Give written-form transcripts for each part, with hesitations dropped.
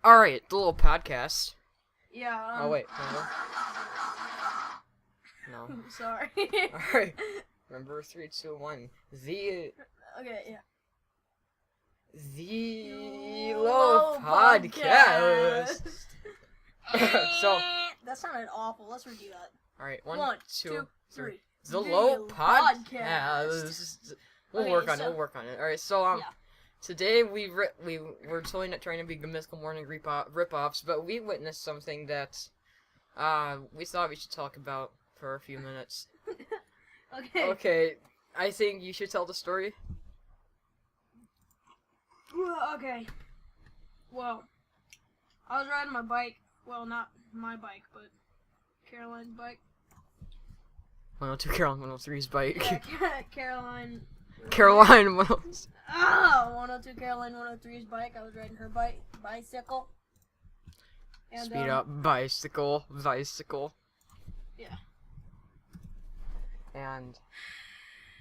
Alright, the little podcast. Yeah. Oh, wait. No. Sorry. Alright. Remember 3, 2, 1. The Okay, yeah. Low Podcast. So, that sounded awful. Let's redo that. alright. 1, 2, 2, 3. 3. The Low Podcast. Podcast. We'll Okay, work on it. so- We'll work on it. Alright, so Yeah. today we were totally not trying to be Mythical Morning rip-offs, but we witnessed something that we thought we should talk about for a few minutes. Okay. Okay, I think you should tell the story. Okay. Well, I was riding my bike. Well, not my bike, but Caroline's bike. 102 Caroline 103's bike. Yeah, Caroline. Caroline 103. 102 Caroline 103's bike. I was riding her bicycle. And, Speed up, bicycle. Yeah. And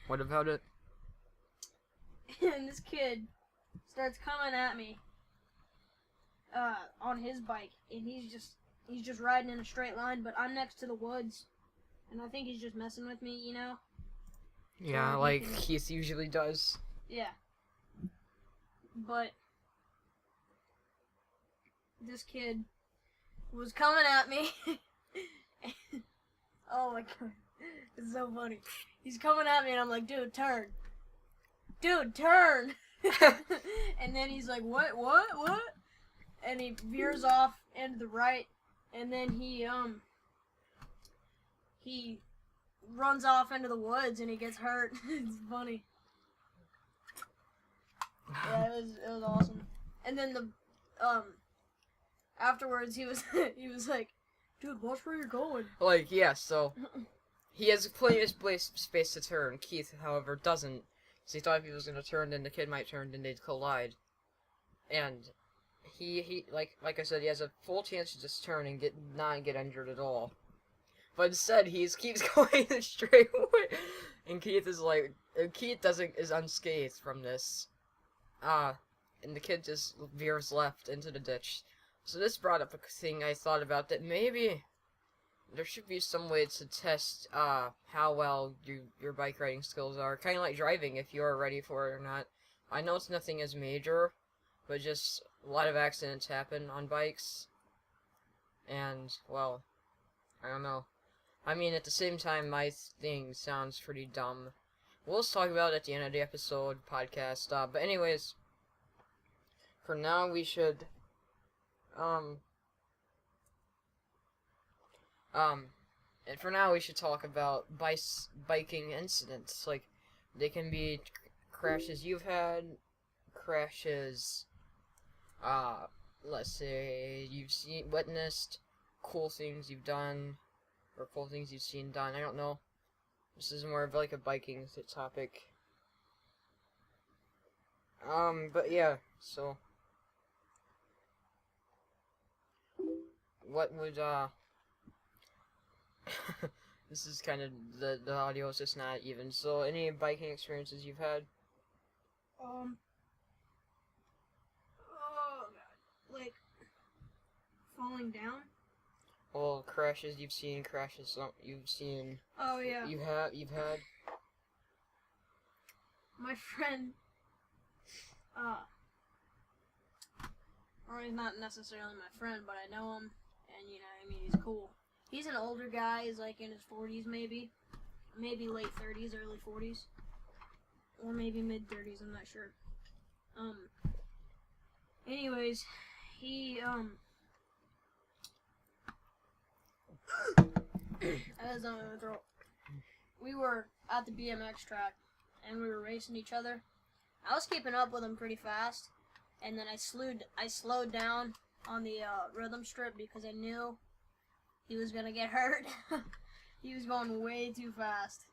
what about it? And this kid starts coming at me on his bike, and he's just riding in a straight line, but I'm next to the woods, and I think he's just messing with me, you know? Yeah, So like can- he usually does. Yeah. But this kid was coming at me. Oh my god. It's so funny. He's coming at me and I'm like, dude, turn. Dude, turn. And then he's like, what? And he veers off into the right, and then he runs off into the woods and he gets hurt. It's funny. Yeah, it was awesome. And then afterwards he was like, dude, watch where you're going. Like, yeah, so he has plenty of space to turn. Keith, however, doesn't. So he thought if he was gonna turn, then the kid might turn, then they'd collide. And he like I said, he has a full chance to just turn and not get injured at all. But instead, he keeps going the straight way, and Keith is unscathed from this. And the kid just veers left into the ditch. So this brought up a thing I thought about, that maybe there should be some way to test how well your bike riding skills are. Kind of like driving, if you're ready for it or not. I know it's nothing as major, but just a lot of accidents happen on bikes. And, well, I don't know. I mean, at the same time, my thing sounds pretty dumb. We'll talk about it at the end of the episode, podcast. But anyways, for now we should, and for now we should talk about biking incidents. Like, they can be crashes you've had, crashes, let's say you've witnessed, cool things you've done, or cool things you've seen done. I don't know. This is more of like a biking topic. But yeah, so what would, this is kind of, the audio is just not even. So, any biking experiences you've had? Oh god. Like falling down? Well, crashes you've seen, crashes you've seen. Oh yeah. You've had. My friend, or he's not necessarily my friend, but I know him, and you know, I mean, he's cool. He's an older guy, he's like in his 40s maybe late 30s, early 40s, or maybe mid 30s, I'm not sure. Anyways, he, as I'm gonna throw, we were at the BMX track, and we were racing each other. I was keeping up with him pretty fast, and then I slowed down on the rhythm strip because I knew he was gonna get hurt. He was going way too fast,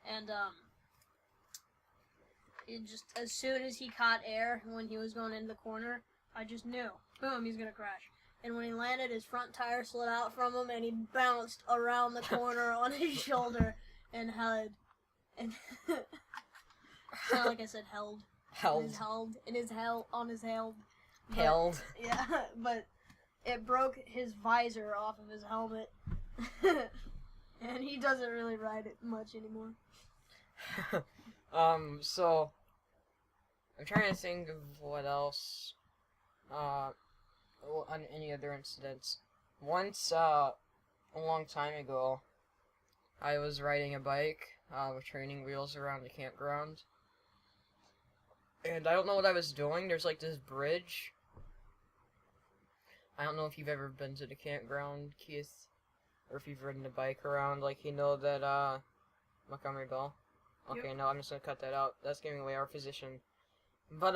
and it just, as soon as he caught air when he was going into the corner, I just knew, boom, he's gonna crash. And when he landed, his front tire slid out from him, and he bounced around the corner on his shoulder and held. And sound like I said held. Held. On his held. Held. Yeah, but it broke his visor off of his helmet. And he doesn't really ride it much anymore. So I'm trying to think of what else. On any other incidents. Once, a long time ago, I was riding a bike, with training wheels around the campground. And I don't know what I was doing. There's like this bridge. I don't know if you've ever been to the campground, Keith. Or if you've ridden a bike around, like, you know that, Montgomery Bell? Okay, Yep. no, I'm just gonna cut that out. That's giving away our position. But,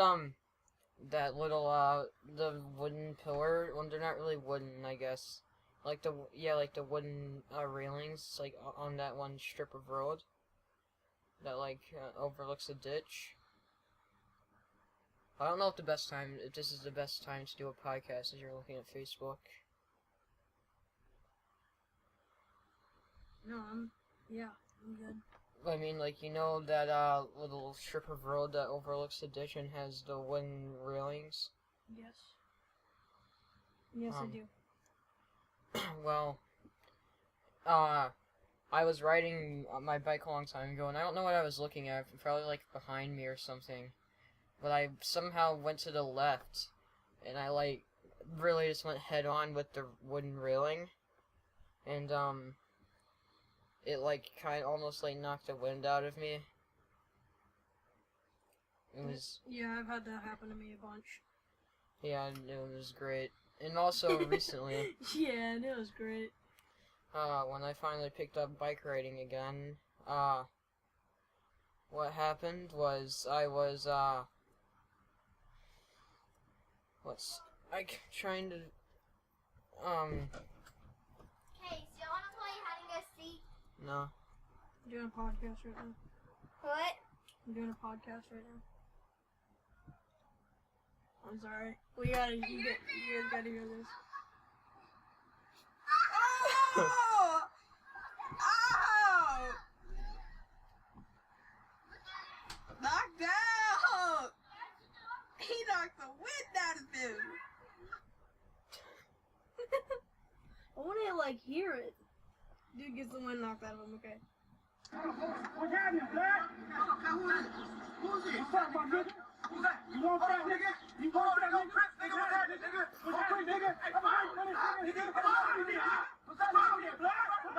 that little, the wooden pillar, well, they're not really wooden, I guess. Like the wooden, railings, like, on that one strip of road. That, like, overlooks a ditch. I don't know if this is the best time to do a podcast as you're looking at Facebook. No, I'm good. I mean, like, you know that, little strip of road that overlooks the ditch and has the wooden railings? Yes. Yes, I Um, do. Well, I was riding my bike a long time ago, and I don't know what I was looking at, probably, like, behind me or something. But I somehow went to the left, and I, like, really just went head-on with the wooden railing. And, it, like, almost, like, knocked the wind out of me. It was, Yeah, I've had that happen to me a bunch. yeah, it was great. And also, recently, Yeah, and it was great. when I finally picked up bike riding again, what happened was I was, trying to, Hey, so you wanna play hide and go seek? no. I'm doing a podcast right now. What? I'm doing a podcast right now. I'm sorry. You guys gotta hear this. Oh! Oh! Knocked out! He knocked the wind out of him! I wanna, like, hear it. Dude gets the wind knocked out of him, okay. What's happening, Black? Who's it? What's up, my nigga? Who's that? You want that, nigga? You want that, nigga? Nigga, what's happening, nigga? What's happening, nigga? Come on, nigga. What's happening, nigga? Black? What's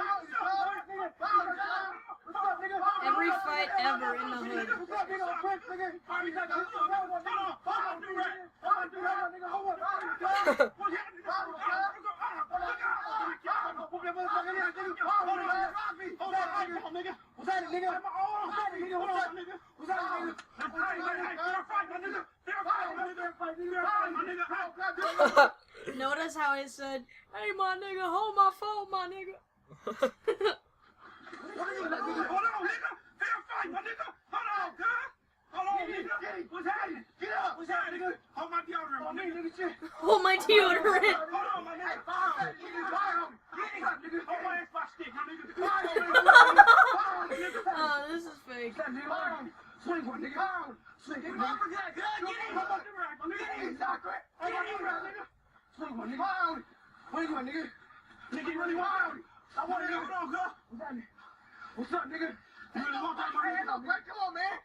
up, nigga? Every fight ever in the hood. What's up, nigga? Prince, nigga? Hold on, do that. Nigga, hold on. What's Notice how I said, "Hey, my nigga, hold my phone, my nigga." Hold my deodorant. Oh, this is fake. What's up, nigga? You really want that, my nigga? Come on, man.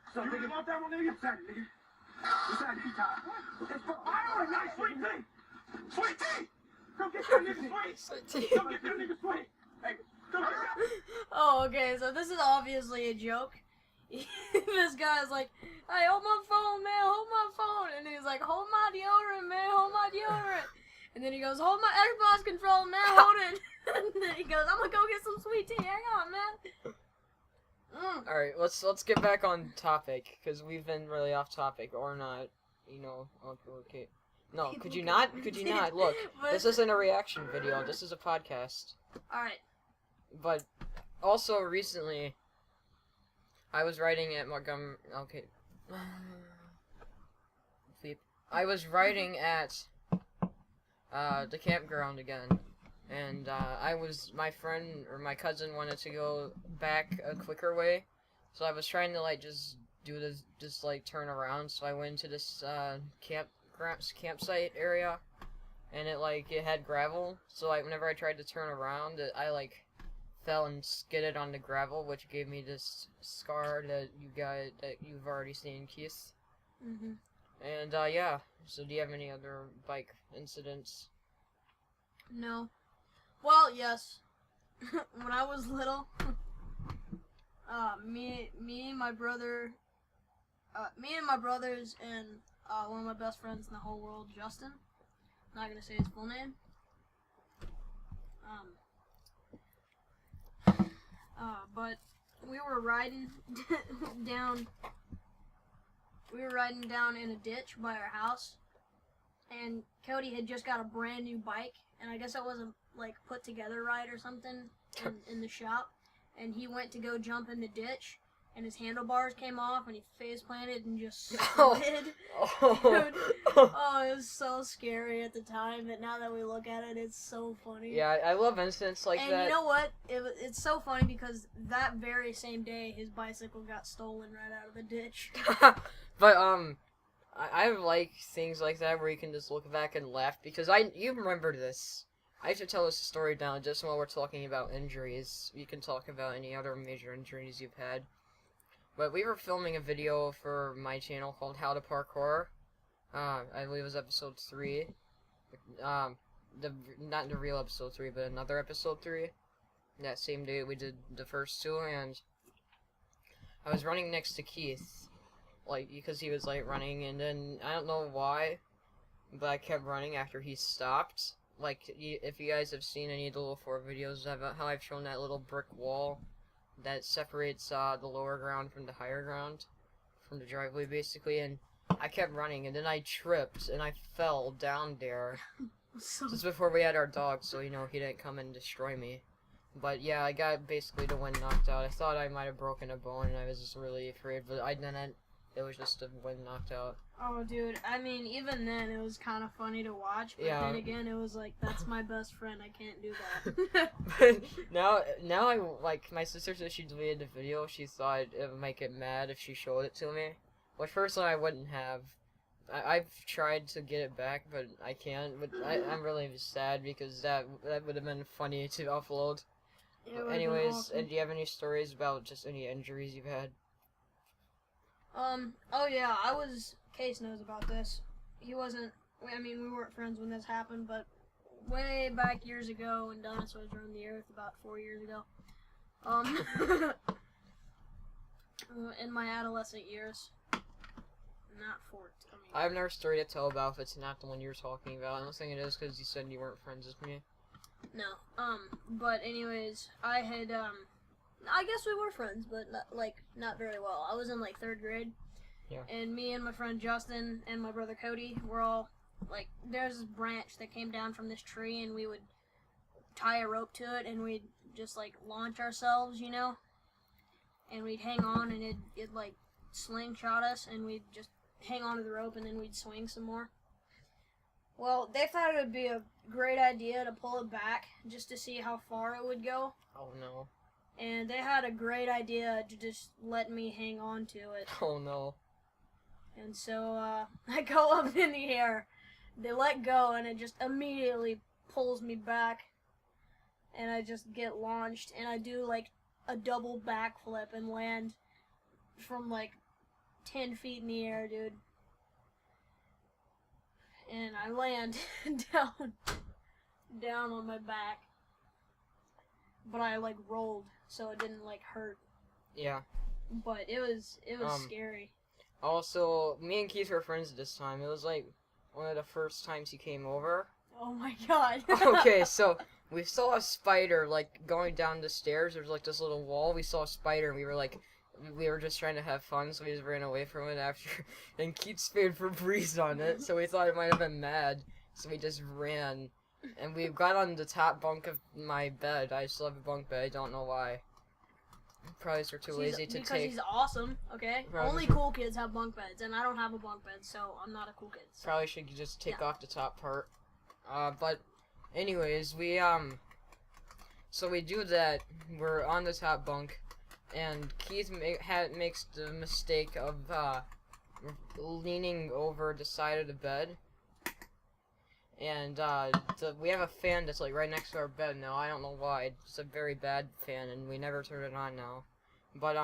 What's up, nigga? Want that, my nigga? What's that, nigga? What's that, nigga? I want a nice sweet tea. Sweet tea. Come get that nigga sweet. Come get that nigga sweet. Hey, come get that. Oh, okay, so this is obviously a joke. This guy's like, "Hey, hold my phone, man, hold my phone." And he's like, "Hold my deodorant, man, hold my deodorant." And then he goes, "Hold my Xbox controller, man, hold it." And then he goes, "I'm gonna go get some sweet tea, hang on, man." Alright, let's get back on topic, because we've been really off topic, or not, you know, okay. No, People could you can- not? Could you not? Look, But- this isn't a reaction video, this is a podcast. Alright. But, also, recently, I was riding at Montgomery, okay. Bleep. I was riding at, the campground again. And, my friend, or my cousin wanted to go back a quicker way. So I was trying to, like, just do this, like, turn around. So I went into this, campsite area, and it had gravel. So like whenever I tried to turn around, I like fell and skidded on the gravel, which gave me this scar that you've already seen, Keith. Mhm. And yeah. So do you have any other bike incidents? No. Well, yes. When I was little, me and my brother, me and my brothers and one of my best friends in the whole world, Justin. Not gonna say his full name. But we were riding down. We were riding down in a ditch by our house, and Cody had just got a brand new bike, and I guess it wasn't like put together right or something in the shop, and he went to go jump in the ditch, and his handlebars came off, and he face planted and just slid. Oh. Oh, it was so scary at the time, but now that we look at it, it's so funny. Yeah, I love incidents like And that. you know what? It's so funny because that very same day, his bicycle got stolen right out of the ditch. But I like things like that where you can just look back and laugh because you remember this. I should tell this story down just while we're talking about injuries. You can talk about any other major injuries you've had. But we were filming a video for my channel called How to Parkour. I believe it was episode 3. Not the real episode 3, but another episode 3. That same day we did the first 2, and I was running next to Keith. Like, because he was, like, running, and then, I don't know why, but I kept running after he stopped. Like, if you guys have seen any of the Little 4 videos about how I've shown that little brick wall that separates, the lower ground from the higher ground, from the driveway, basically, and I kept running, and then I tripped, and I fell down there, just before we had our dog, so, you know, he didn't come and destroy me. But, yeah, I got basically the wind knocked out. I thought I might have broken a bone, and I was just really afraid, but I didn't. It was just a wind knocked out. Oh, dude. I mean, even then, it was kind of funny to watch. But Yeah. then again, it was like, that's my best friend. I can't do that. But now I, like, my sister said she deleted the video. She thought it would make it mad if she showed it to me. Which, personally, I wouldn't have. I've tried to get it back, but I can't. But I'm really sad because that would have been funny to upload. It would've been Anyways, awesome. do you have any stories about just any injuries you've had? Oh yeah, Case knows about this. He wasn't, I mean, we weren't friends when this happened, but way back years ago when dinosaurs roamed the earth, about 4 years ago, in my adolescent years, not 4, I have another story to tell about if it's not the one you're talking about. I don't think it is because you said you weren't friends with me. no, but anyways, I had, I guess we were friends, but not very well. I was in like 3rd grade. Yeah. And me and my friend Justin and my brother Cody were all like, there's this branch that came down from this tree, and we would tie a rope to it, and we'd just like launch ourselves, you know, and we'd hang on, and it'd like slingshot us, and we'd just hang on to the rope, and then we'd swing some more. Well, they thought it would be a great idea to pull it back just to see how far it would go. Oh no. And they had a great idea to just let me hang on to it. Oh no. And so I go up in the air. They let go, and it just immediately pulls me back. And I just get launched, and I do like a double backflip and land from like 10 feet in the air, dude. And I land down on my back. But I like rolled, so it didn't like hurt. Yeah. But it was scary. Also, me and Keith were friends at this time. It was like one of the first times he came over. Oh my god. Okay, so we saw a spider like going down the stairs. There's like this little wall. We saw a spider, and we were just trying to have fun, so we just ran away from it after. And Keith sprayed Febreze on it, so we thought it might have been mad. So we just ran, and we got on the top bunk of my bed. I still have a bunk bed. I don't know why. Probably we're too lazy to because take. he's awesome, okay? Probably Only should- cool kids have bunk beds, and I don't have a bunk bed, so I'm not a cool kid. So. Probably should just take Yeah. off the top part. But anyways, so we do that. We're on the top bunk, and Keith makes the mistake of leaning over the side of the bed, And we have a fan that's like right next to our bed now. I don't know why. It's a very bad fan, and we never turn it on now. But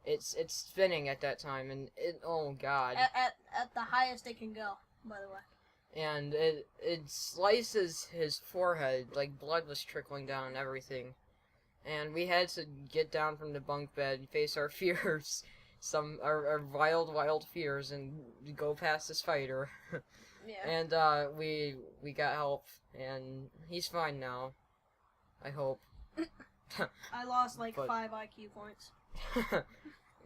it's spinning at that time, and oh god. At the highest it can go, by the way. And it slices his forehead, like blood was trickling down and everything. And we had to get down from the bunk bed and face our fears, our wild fears, and go past this fighter. Yeah. And we got help, and he's fine now. I hope. I lost like But- 5 IQ points.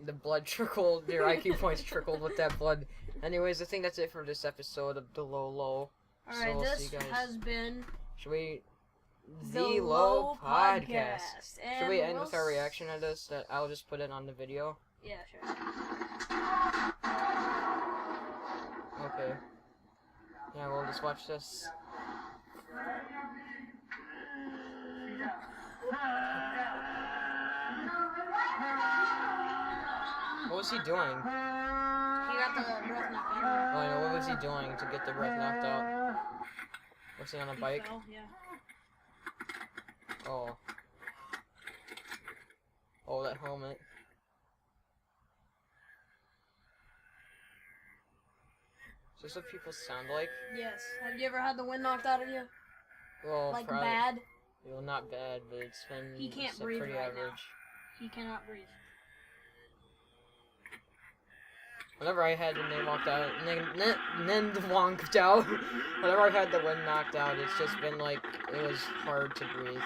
The blood trickled, your IQ points trickled with that blood. Anyways, I think that's it for this episode of The Low Low. Alright, So, this see you guys. has been Should we... The The Low Low Podcast. Podcast. And Should we end we'll with our reaction to this? That I'll just put it on the video. Yeah, sure. Okay. Yeah, we'll just watch this. What was he doing? He got the breath knocked out. Oh, I know, what was he doing to get the breath knocked out? Was he on a He bike? fell, yeah. Oh. Oh, that helmet. Is this what people sound like? Yes. Have you ever had the wind knocked out of you? Well, Like probably, bad? well, not bad, but it's been He can't it's breathe pretty right average. now. He cannot breathe. Whenever I had the name knocked out, wonked out, whenever I had the wind knocked out, it's just been like, it was hard to breathe.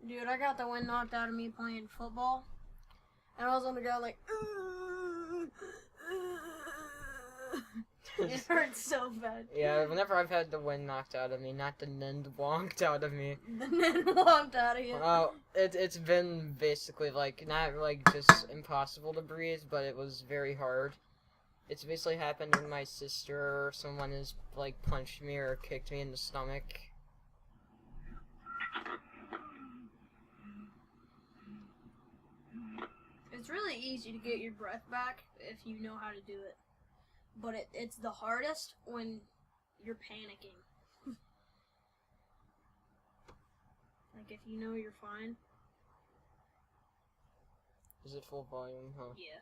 Dude, I got the wind knocked out of me playing football. And I was on the ground like, it hurts so bad. Yeah, whenever I've had the wind knocked out of me, not the wind wonked out of me. The men walked out of you. Well, it's been basically like, not like just impossible to breathe, but it was very hard. It's basically happened when my sister or someone has like punched me or kicked me in the stomach. It's really easy to get your breath back if you know how to do it. But it's the hardest when you're panicking. Like if you know you're fine. Is it full volume? Huh. Yeah.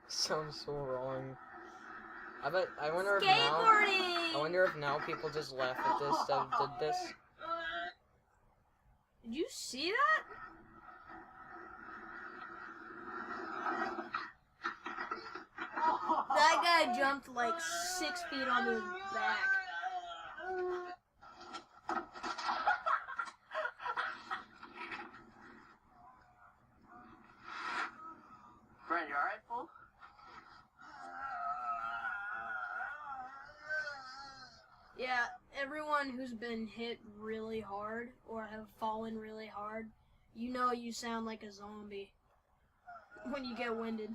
Sounds so wrong. I wonder if now. I Skateboarding! wonder if now people just laugh at this that did this. Did you see that? That guy jumped like 6 feet onto his back. Friend, you alright, fool? Yeah, everyone who's been hit really hard or have fallen really hard, you know you sound like a zombie when you get winded.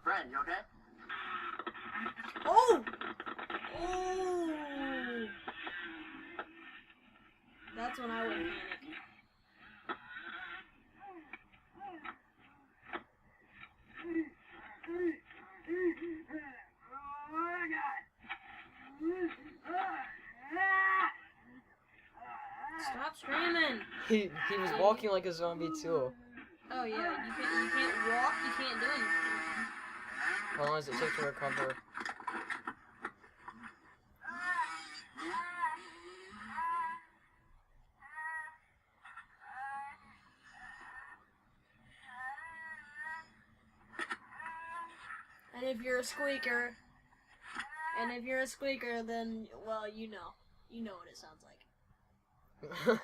Friend, you okay? Oh! Oh! That's when I would panic. Stop screaming! He was walking like a zombie too. Oh yeah, you can't walk, you can't do anything. How long does it take to recover? And if you're a squeaker, then, well, you know what it sounds like.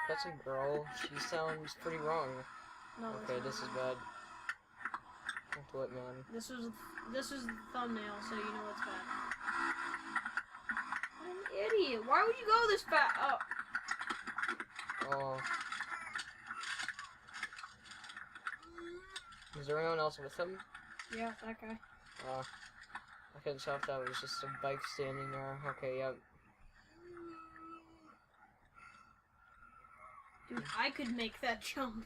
That's a girl. She sounds pretty wrong. No, Okay, this is bad. Don't do it, man. This was the thumbnail, so you know it's bad. What an idiot! Why would you go this fast? Oh, Oh. Is there anyone else with him? yeah, that guy. I I couldn't tell if that was just a bike standing there. Okay, yep. Dude, I could make that jump.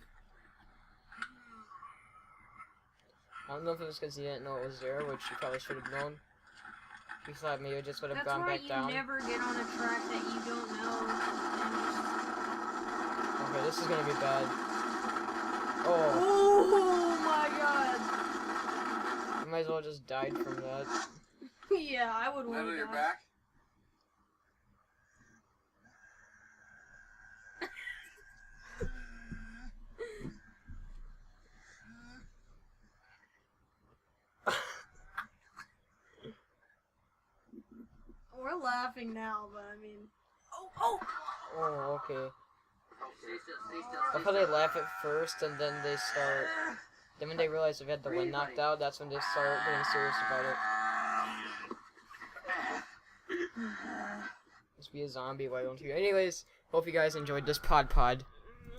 I don't know if it was because he didn't know it was there, which he probably should have known. He thought maybe it just would have That's gone why back you down. never get on a track that you don't know. Okay, this is gonna be bad. Oh, Oh my god. I might as well just died from that. Yeah, I would want None of to your die. back? We're laughing now, but I mean... Oh! Oh, okay. I thought they laugh at first and then they start. Then when they realize they've had the wind knocked out, that's when they start getting serious about it. Just be a zombie, why don't you? Anyways, hope you guys enjoyed this pod.